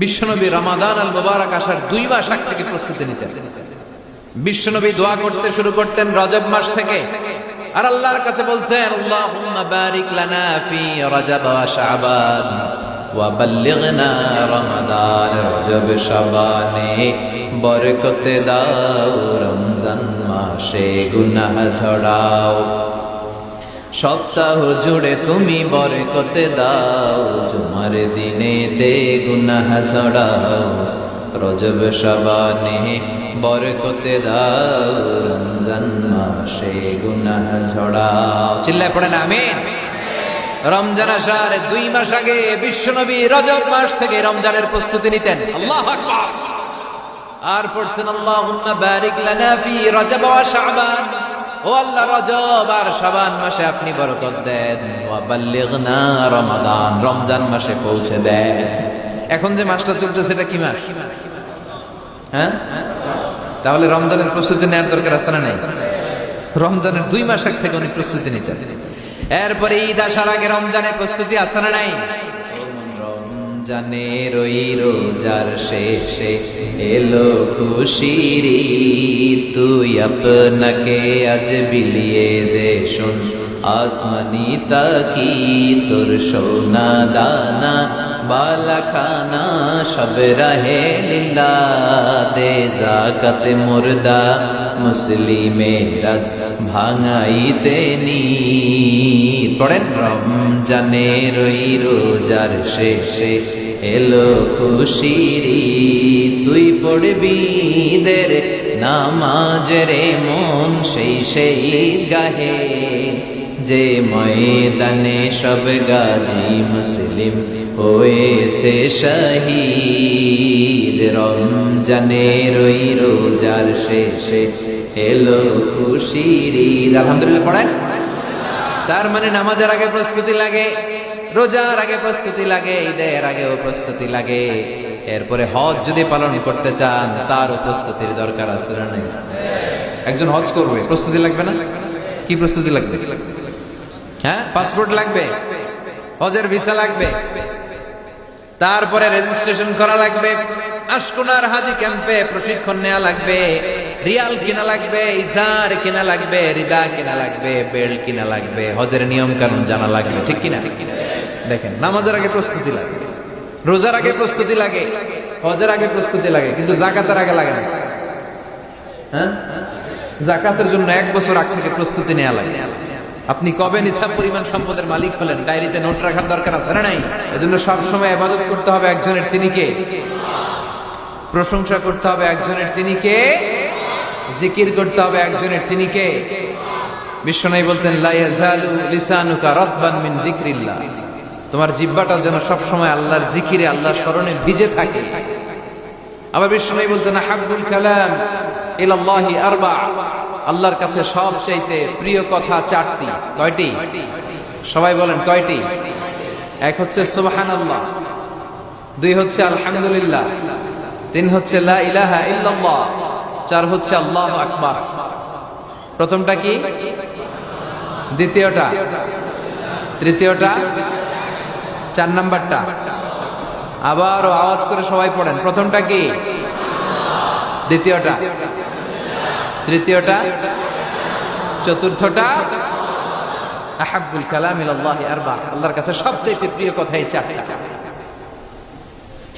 বিশ্বনবী রমাদান আল মুবারক আসার 2 মাস আগ থেকে প্রস্তুতি নিতেন। বিশ্বনবী দোয়া করতে শুরু করতেন রজব মাস থেকে, আর আল্লাহর কাছে বলতেন, আল্লাহুম্মা বারিক লানা ফি রজব ওয়া শাবান ওয়া বাল্লিগনা রমাদান। রজব শাবানে বরকত দাও, রমজান মাসে গুনাহ ঝরাও। সপ্তাহ জুড়ে তুমি বরকত দাও, জুমার দিনে তে গুনাহ ঝরাও। রজব শাবানে বরকত দাও, রমজান মাসে গুনাহ ঝরাও। চিল্লায় পড়েন আমিন। রমজান আসার 2 মাস আগে বিশ্বনবী রজব মাস থেকে রমজানের প্রস্তুতি নিতেন। আল্লাহু আকবার। আর পড়তেন, আল্লাহুম্মা বারিক লানা ফি রজব ওয়া শাবান। ও আল্লাহ, রজব আর শাবান মাসে আপনি বরকত দেন। ওয়া বাল্লিগনা রমাদান, রমজান মাসে পৌঁছে দেন। এখন যে মাসটা চলতেছে এটা কি মাস? হ্যাঁ, তাহলে রমজানের প্রস্তুতি নেওয়ার দরকার আছে না নাই? রমজানের 2 মাস আগ থেকে উনি প্রস্তুতি নিতেন। এরপরে ঈদ আসার আগে রমজানের প্রস্তুতি আছে না নাই? রমজানের ওই রোজার শেষে এলো খুশির ঈদ, তুই আপনাকে আজ বিলিয়ে দে শোন আসমানি তাকি। তোর সোনা দানা বালা খানা সব রাহে লিল্লা, দে যাকাত মুর্দা মুসলিমেরাজ ভাঙাইতে নি। পড়েন, রমজানের ওই রোজার শেষে এলো খুশির ঈদ, তুই পড়বি দের নামাজ রে মন সেই গাহে, যে ময়দানে সব গাজী মুসলিম হয়েছে শহীদ। রমজানের ওই রোজার শেষে এলো খুশির ঈদ। আলহামদুলিল্লাহ পড়েন। তার মানে নামাজের আগে প্রস্তুতি লাগে, রোজার আগে প্রস্তুতি লাগে, ঈদের আগেও প্রস্তুতি লাগে। এরপরে হজ যদি পালন করতে চান তারও প্রস্তুতির দরকার আছে না নাই? একজন হজ করবে, প্রস্তুতি লাগবে না? কি প্রস্তুতি লাগবে? হ্যাঁ, পাসপোর্ট লাগবে, হজের ভিসা লাগবে, তারপরে রেজিস্ট্রেশন করা লাগবে, আশকোনার হাজি ক্যাম্পে প্রশিক্ষণ নেওয়া লাগবে, রিয়াল কিনা লাগবে, ইজার কিনা লাগবে, রিদা কিনা লাগবে, বেল্ট কিনা লাগবে, হজের নিয়ম কানুন জানা লাগবে। ঠিক কিনা? দেখেন, নামাজের আগে প্রস্তুতি লাগে, রোজার আগে প্রস্তুতি লাগে, হজের আগে প্রস্তুতি লাগে, কিন্তু যাকাতের আগে লাগে না। হ্যাঁ, যাকাতের জন্য 1 বছর আগ থেকে প্রস্তুতি নেওয়া লাগে। আপনি কবে নিসাব পরিমাণ সম্পদের মালিক হলেন ডায়েরিতে নোট রাখার দরকার আছে না নাই? এজন্য সব সময় ইবাদত করতে হবে একজনের, তিনি কে? প্রশংসা করতে হবে একজনের, তিনি কে? জিকির করতে হবে একজনের, তিনি কে? বিশ্বনবী বলতেন, লা ইয়াজালু লিসানুকা রাতবান মিন যিকরিল্লাহ, তোমার জিহ্বাটা যেন সব সময় আল্লাহর জিকিরে, আল্লাহর স্মরণে ভিজে থাকে। আবার বিশ্বনবী বলতেন, হাব্বুল কালাম ইলাল্লাহি আরবা, আল্লাহর কাছে সবচাইতে প্রিয় কথা 4টি। কয়টি? সবাই বলেন কয়টি? 1 হচ্ছে সুবহানাল্লাহ, 2 হচ্ছে আলহামদুলিল্লাহ, 3 হচ্ছে লা ইলাহা ইল্লাল্লাহ, 4 হচ্ছে আল্লাহু আকবার। প্রথমটা কি? দ্বিতীয়টা? তৃতীয়টা? 4 নাম্বারটা? আবারও আওয়াজ করে সবাই পড়েন, প্রথমটা কি? দ্বিতীয়টা? তৃতীয়টা? চতুর্থটা? আহাব্বুল কালাম ইলাল্লাহি আরবা, আল্লাহর কাছে সবচাইতে প্রিয় কথা এই 4টা,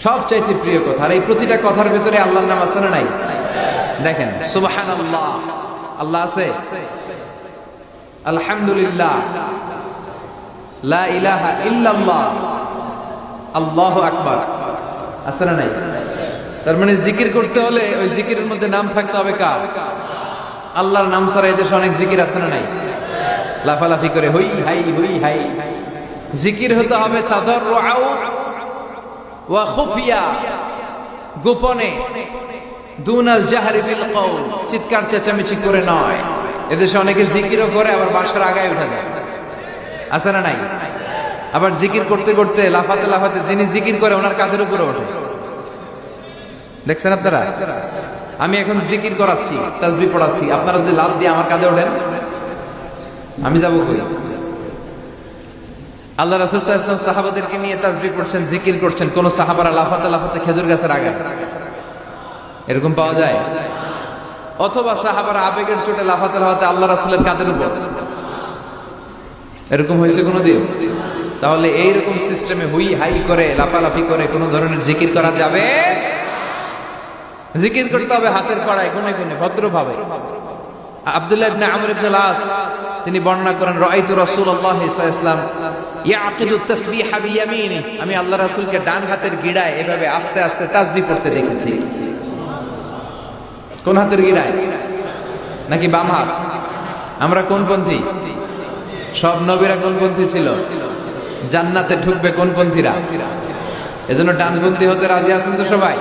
সবচাইতে প্রিয় কথা। আর এই প্রতিটা কথার ভিতরে আল্লাহর নাম আছে না নাই? দেখেন, সুবহানাল্লাহ আল্লাহ আছে, আলহামদুলিল্লাহ, লা ইলাহা ইল্লাল্লাহ, আল্লাহু আকবার আছে না নাই? তার মানে জিকির করতে হলে ওই জিকিরের মধ্যে নাম থাকতে হবে কার? আল্লাহর নাম ছাড়া এদেশে অনেক জিকির আছে না নাই? লাফালাফি করে হই হাই হই হাই। জিকির হতে হবে তাদাররুআ ওয়া খুফিয়া, গোপনে, দুনাল জাহরি বিল কওল, চিৎকার চেঁচামেচি করে নয়। এদেশে অনেকে জিকিরও করে আবার বাসার আগায় উঠে যায়, আছে না নাই? আবার জিকির করতে করতে লাফাতে লাফাতে যিনি জিকির করে ওনার কাঁধের উপরে ওঠে। দেখছেন আপনারা? আমি এখন জিকির করাচ্ছি, তাসবিহ পড়াচ্ছি, আপনারা যদি লাভ দিয়ে আমার কাঁধে ওঠেন, আমি যাবো কই? আল্লাহ রাসূল সাল্লাল্লাহু আলাইহি ওয়াসাল্লাম সাহাবাদেরকে নিয়ে তাসবিহ করছেন, জিকির করছেন, কোন সাহাবারা লাফাতে লাফাতে খেজুর গাছের আগায়, এরকম পাওয়া যায়? অথবা সাহাবারা আবেগের চোটে লাফাতে লাফাতে আল্লাহ রাসূলের কাঁধের উপর, এরকম হয়েছে কোনোদিন? তাহলে এইরকম সিস্টেমে হুই হাই করে লাফালাফি করে কোন ধরনের জিকির করা যাবে? জিকির করতে হবে হাতের কড়ায়, গুনে গুনে, ভদ্রভাবে। আব্দুল্লাহ ইবনে আমর ইবনে আল-আস তিনি বর্ণনা করেন, রাআইতু রাসূলুল্লাহ সাল্লাল্লাহু আলাইহি ওয়াসাল্লাম ইয়াকিদু তাসবিহা বিয়ামিনি, আমি আল্লাহ রাসূলকে ডান হাতের গিড়ায় এভাবে আস্তে আস্তে তাসবিহ পড়তে দেখেছি। কোন হাতের গিড়ায়? নাকি বাম হাত? আমরা কোন পন্থী? সব নবীরা কোন পন্থী ছিল? জান্নাতে ঢুকবে কোন পন্থীরা? এজন্য ডানপন্থী হতে রাজি আছেন তো সবাই?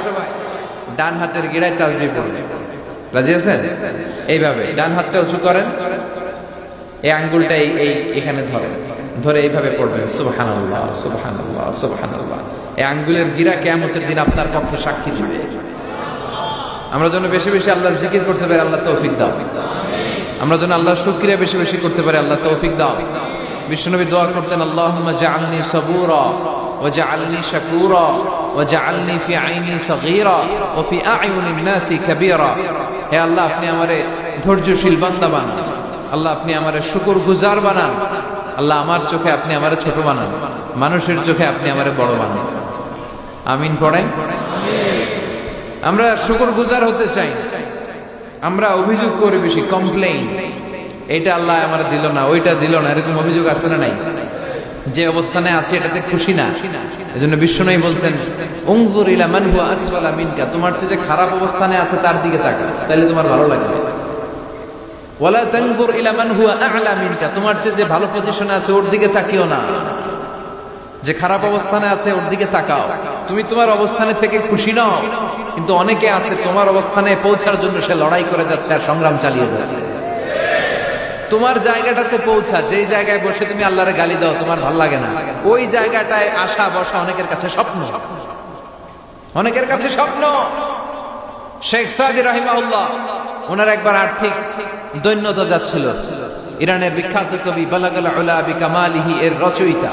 ডান হাতের গিড়ায় তাসবিহ পড়বে, রাজি আছেন? এইভাবে ডান হাতটা উঁচু করেন, এই আঙ্গুলটা এই এখানে ধরেন, ধরে এইভাবে পড়বেন সুবহানাল্লাহ সুবহানাল্লাহ সুবহানাল্লাহ। এই আঙ্গুলের গিরা কিয়ামতের দিন আপনার পক্ষে সাক্ষী দিবে। আমরা যেন বেশি বেশি আল্লাহর জিকির করতে পারি, আল্লাহ তৌফিক দাও। আমরা যেন আল্লাহর শুকরিয়া বেশি বেশি করতে পারি, আল্লাহ তৌফিক দাও। বিশ্বনবী দোয়া করতেন, আল্লাহুম্মা জাআলনি সাবুরা ওয়া জাআলনি শাকুরা ওয়া জাআলনি ফি আইনি সাগীরা ওয়া ফি আ'য়ুনিন নাসি কাবীরা। হে আল্লাহ, আপনি আমারে ধৈর্যশীল বান্দা বানান, আল্লাহ আপনি আমারে শুকরগুজার বানান, আল্লাহ আমার চোখে আপনি আমারে ছোট বানান, মানুষের চোখে আপনি আমারে বড় বানান। আমিন পড়েন। আমরা শুকরগুজার হতে চাই, আমরা অভিযোগ করি বেশি, কমপ্লেইন, এটা আল্লাহ আমার দিল না, ওইটা দিল না, এরকম অভিযোগ আছে না নাই? যে অবস্থানে আছে এটাতে খুশি না। এজন্য বিশ্বনবী বলতেন, উনজুর ইলা মান হুয়া আসফালা মিনকা, তোমার চেয়ে যে খারাপ অবস্থানে আছে তার দিকে তাকা, তাহলে তোমার ভালো লাগবে। ওয়ালা তানজুর ইলা মান হুয়া আ'লা মিনকা, তোমার চেয়ে যে ভালো পজিশনে আছে ওর দিকে তাকিও না, যে খারাপ অবস্থানে আছে ওর দিকে তাকাও। তুমি তোমার অবস্থানে থেকে খুশি নও, কিন্তু অনেকে আছে তোমার অবস্থানে পৌঁছার জন্য সে লড়াই করে যাচ্ছে আর সংগ্রাম চালিয়ে যাচ্ছে। তোমার জায়গাটাতে পৌঁছা, যেই জায়গায় বসে তুমি আল্লাহরে গালি দাও তোমার ভালো লাগে না, ওই জায়গাটায় আসা বসা অনেকের কাছে স্বপ্ন, অনেকের কাছে স্বপ্ন। শেখ সাদি রাহিমাহুল্লাহ, ওনার একবার আর্থিক দৈন্যতা যাচ্ছিল। ইরানের বিখ্যাত কবি বালাগাল উলা বিকামালিহি এর রচয়িতা,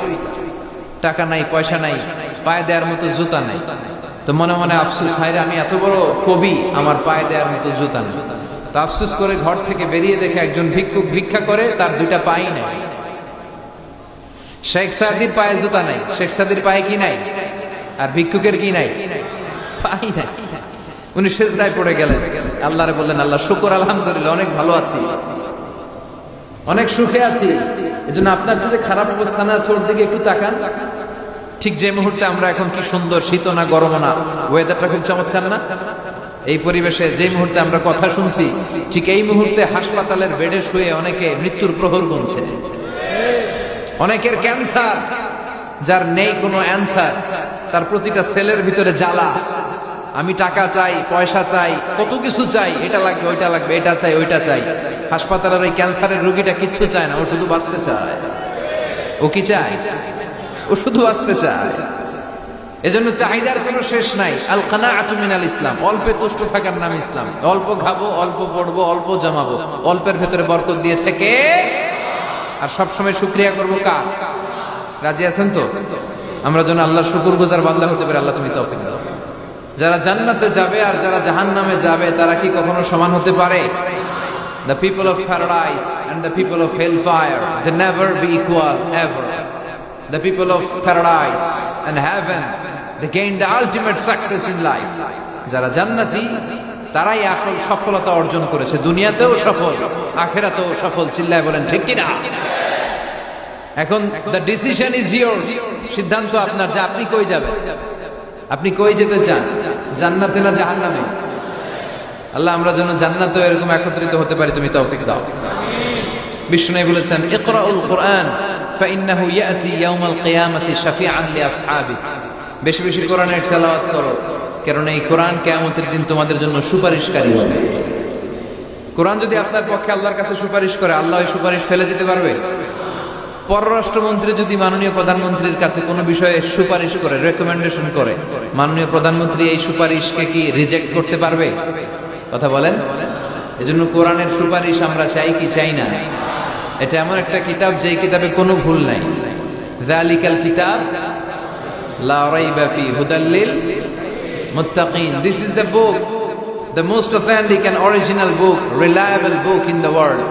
টাকা নাই, পয়সা নাই, পায়ে দেওয়ার মতো জুতা নাই। তো মনে মনে আফসোস, হায়রে আমি এত বড় কবি, আমার পায়ে দেওয়ার মতো জুতা নেই। তো আফসোস করে ঘর থেকে বেরিয়ে দেখে একজন ভিক্ষুক ভিক্ষা করে, তার দুইটা পাই নাই। শেখ সাদির পায়ে জুতা নাই, শেখ সাদির পায়ে কি নাই? আর ভিক্ষুকের কি নাই? পাই নাই। উনি সেজদায় পড়ে গেলেন, আল্লাহরে বললেন, আল্লাহ শুকর, আলহামদুলিল্লাহ অনেক ভালো আছি, অনেক সুখে আছি। এজন্য আপনার যদি খারাপ অবস্থানে আছে ওর দিকে একটু তাকান। ঠিক যে মুহূর্তে আমরা এখন কি সুন্দর, শীত না গরম না, ওয়েদারটা খুব চমৎকার না? এই পরিবেশে যে মুহূর্তে আমরা কথা শুনছি, ঠিক এই মুহূর্তে হাসপাতালের বেডে শুয়ে অনেকে মৃত্যুর প্রহর গুনছে। অনেকের ক্যান্সার, যার নেই কোনো অ্যান্সার, তার প্রতিটা সেলের ভিতরে জ্বালা। আমি টাকা চাই, পয়সা চাই, কত কিছু চাই, এটা লাগবে, ওইটা লাগবে, এটা চাই, ওইটা চাই। হাসপাতালের ওই ক্যান্সারের রোগীটা কিচ্ছু চায় না, ও শুধু বাঁচতে চায়। ও কি চায়? ও শুধু বাঁচতে চায়। এজন্য চাহিদার কোনো শেষ নাই। আল কানাআতু মিনাল ইসলাম, অল্পে তুষ্ট থাকার নাম ইসলাম। অল্প খাবো, অল্প পড়বো, অল্প জমাবো, অল্পের ভেতরে বরকত দিয়েছে কে? আর সবসময় শুকরিয়া করবো কার? রাজি আছেন তো? আমরা যেন আল্লাহর শুকরগুজার বান্দা হতে পারি, আল্লাহ তুমি তৌফিক দাও। যারা জান্নাতে যাবে আর যারা জাহান্নামে যাবে, তারা কি কখনো সমান হতে পারে? The people of paradise and the people of hellfire, they never be equal, ever. The people of paradise and heaven, they gain the ultimate success in life. যারা জান্নাতি তারাই আসল সফলতা অর্জন করেছে, দুনিয়াতেও সফল, আখিরাতেও সফল। চিল্লায় বলেন ঠিক কিনা? এখন the decision is yours, সিদ্ধান্ত আপনার যে আপনি কই যাবেন, আপনি কই যেতে চান, জান্নাতে না জাহান্নামে? আল্লাহ আমরা যেন জান্নাতে এরকম একত্রিত হতে পারি, তুমি তৌফিক দাও। বিষ্ণু বলেছেন, ইকরাউল কুরআন ফাইন্নাহু ইয়াতি ইয়াউমাল কিয়ামাতি শাফিআন লিআসহাবি। বেশি বেশি কোরআনের তেলাওয়াত করো, কারণ এই কোরআন কিয়ামতের দিন তোমাদের জন্য সুপারিশকারী হবে। কোরআন যদি আপনার পক্ষে আল্লাহর কাছে সুপারিশ করে, আল্লাহ এই সুপারিশ ফেলে দিতে পারবে? পররাষ্ট্রমন্ত্রী যদি মাননীয় প্রধানমন্ত্রীর কাছে কোনো বিষয়ে সুপারিশ করে, রেকমেন্ডেশন করে, মাননীয় প্রধানমন্ত্রী এই সুপারিশকে কি রিজেক্ট করতে পারবে? কথা বলেন। এজন্য কোরআনের সুপারিশ আমরা চাই কি চাই না? এটা এমন একটা কিতাব যেই কিতাবে কোনো ভুল নাই, যালিকাল কিতাব লা রাইবা ফি হুদাল লিল মুত্তাকিন। This is the book, the most authentic and original book, reliable book in the world,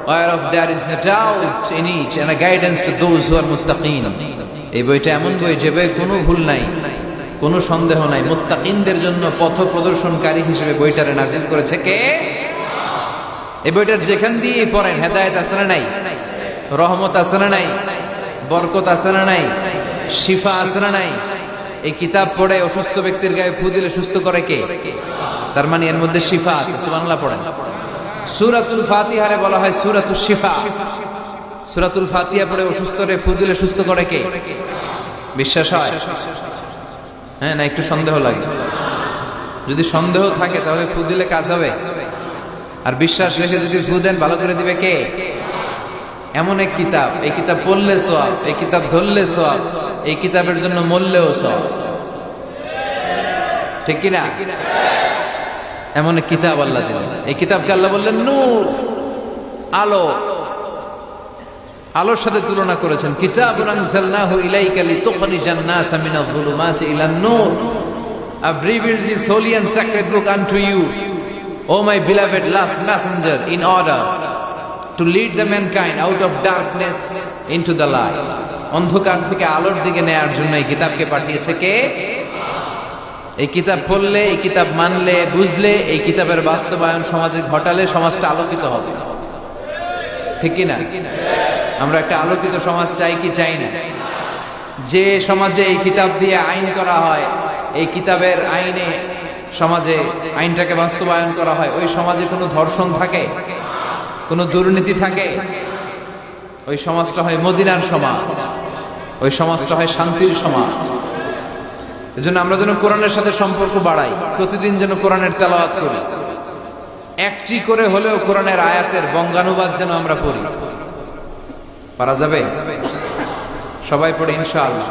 whereof there is no doubt in it and a guidance to those who are muttaqin. এই বইটা এমন বই যে বইয়ে কোনো ভুল নাই, কোনো সন্দেহ নাই। মুত্তাকিনদের জন্য পথ প্রদর্শনকারী হিসেবে বইটারে নাজিল করেছে কে? এই বইটার যেখান দিয়ে পড়েন হেদায়েত আছে না নাই, রহমত আছে না নাই, বরকত আছে না নাই, শিফা আছে না নাই। এই কিতাব পড়ে অসুস্থ ব্যক্তির গায়ে ফু দিলে সুস্থ করে কে? তার মানে এর মধ্যে শিফা আছে। সুবহানাল্লাহ পড়েন। সূরাতুল ফাতিহারে বলা হয় সূরাতুশ শিফা। সূরাতুল ফাতিহা পড়ে অসুস্থরে ফু দিলে সুস্থ করে কে? বিশ্বাস হয়? হ্যাঁ, না একটু সন্দেহ লাগে? যদি সন্দেহ থাকে তাহলে ফু দিলে কাজ হবে, আর বিশ্বাস রেখে যদি ফু দেন ভালো করে দিবে কে? এমন এক কিতাব, এই কিতাব পড়লে সওয়াব, এই কিতাব ধরলে সওয়াব, এই কিতাবের জন্য মরলেও সওয়াব, ঠিক কি না? এমন এক কিতাব আল্লাহ দিলেন। এই কিতাবকে আল্লাহ বললেন নূর, আলো। আলোর সাথে তুলনা করেছেন। কিতাবুন আনজালনাহু ইলাইকা লিতুখরিজান NASA Minaj যুলুমাতি ইলান Noor. I've revealed this holy and sacred book unto you, O my beloved last messenger, in order to lead the mankind out of darkness into the light. অন্ধকার থেকে আলোর দিকে নেয়ার জন্য এই কিতাবকে পাঠিয়েছে কে? এই কিতাব পড়লে, এই কিতাব মানলে, বুঝলে, এই কিতাবের বাস্তবায়ন সমাজে ঘটালে সমাজটা আলোকিত হবে, ঠিক কি না? আমরা একটা আলোকিত সমাজ চাই কি চাই না? যে সমাজে এই কিতাব দিয়ে আইন করা হয়, এই কিতাবের আইনে সমাজে আইনটাকে বাস্তবায়ন করা হয়, ওই সমাজে কোনো ধর্ষণ থাকে, কোনো দুর্নীতি থাকে, ওই সমাজটা হয় মদিনার সমাজ, ওই সমাজটা হয় শান্তির সমাজ। এজন্য আমরা যেন কোরআনের সাথে সম্পর্ক বাড়াই, প্রতিদিন যেন কোরআনের তেলাওয়াত করি, একটি করে হলেও কোরআনের আয়াতের বঙ্গানুবাদ যেন আমরা পড়ি। পারা যাবে? সবাই পড়ে ইনশাআল্লাহ।